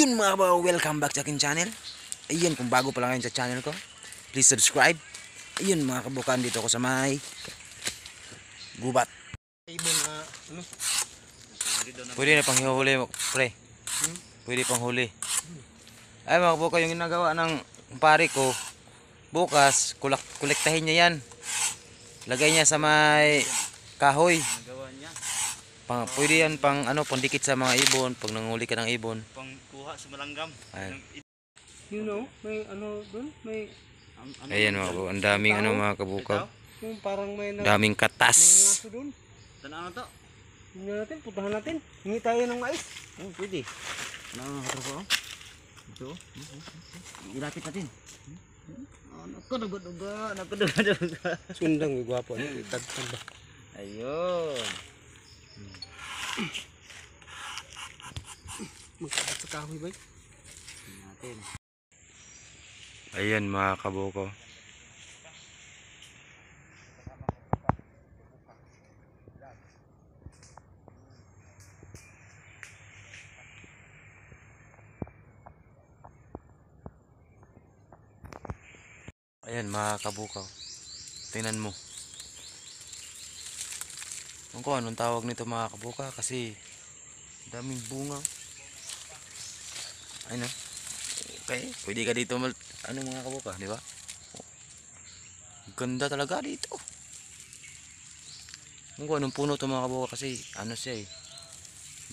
Ayun mga kabaw, welcome back sa akin channel. Ayun, kung bago pa lang kayo sa channel ko, please subscribe. Ayun mga kabukan, dito ako sa may gubat. Ibon na ano? Pwede na pang huli pre. Pwede pang huli. Ay mga kabukan, yung ginagawa ng pare ko, bukas kolektahin niya yan. Lagay niya sa may kahoy. Pwede yan pang ano, pandikit sa mga ibon pag nanguli ka ng ibon. Pang kuha sa malanggam. You know, may ano doon, may Ayan mga kabukan, ang daming ano mga kabukaw. yung parang may Daming katas. aso doon. Tanaan to. Tingnan natin, puntahan natin. Hingi tayo ng mais. Oh, pwede. Nakakatrabaho. Ito. Ilapit natin. Nakaduga. Sundang, gwapo ano, itagtag ba. Ayun. Magkakat sa kahoy ba? Natin. Ayan mga kabukaw. Ayan mga kabukaw. Tingnan mo. Kung anong tawag nito mga kabuka kasi daming bunga. Ayun. Okay, pwede ka dito ano mga kabuka, di ba? Ganda talaga dito. Kung anong puno to mga kabuka kasi ano siya eh.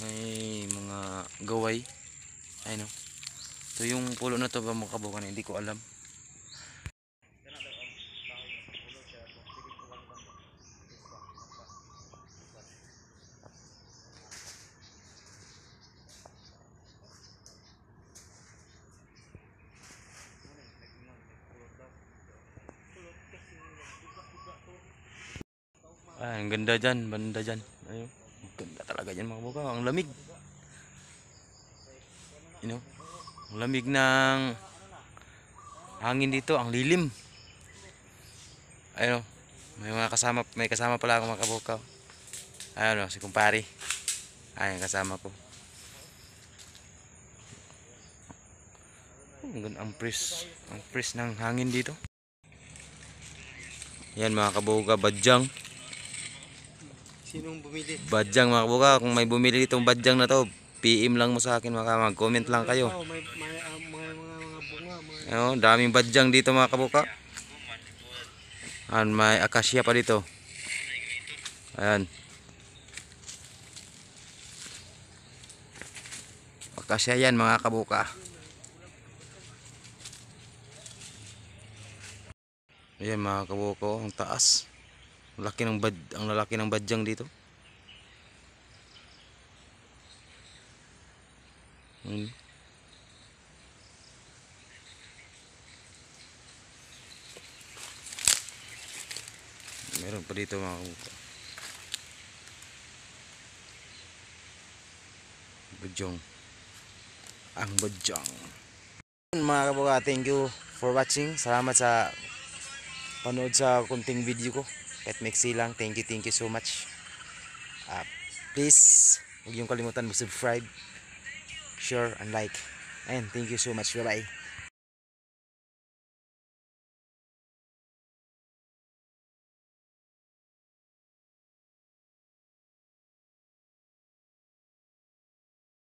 May mga gaway. Ayun. So yung pulo na to ba mga kabuka, hindi ko alam. Ang ganda dyan, banda dyan. Ayun, ganda talaga dyan mga kabuka. Ang lamig. You know, ang lamig ng hangin dito, ang lilim. Ayun, may kasama pala akong mga kabuka. Ayun, si kumpare. Ayun, kasama ko. Ang press ng hangin dito. Yan mga kabuka, badyang. Sinong bumili? Badyang mga kabuka, kung may bumili ditong badyang na to, PM lang mo sa akin, mag-comment lang kayo. May mga bunga, mga Ayun, daming badyang dito mga kabuka. Ayan, may akasya pa dito. Ayan. Akasya yan mga kabuka. Ayan mga kabuka, ang taas. Ang lalaki ng badyang dito. Meron pa dito mga kabuka. Badyang. Ang badyang. Mga kabuka, thank you for watching. Salamat sa panood sa kunting video ko. Kahit mixi lang. Thank you so much. Please, huwag yung kalimutan mag-subscribe, share, and like. And thank you so much. Bye-bye.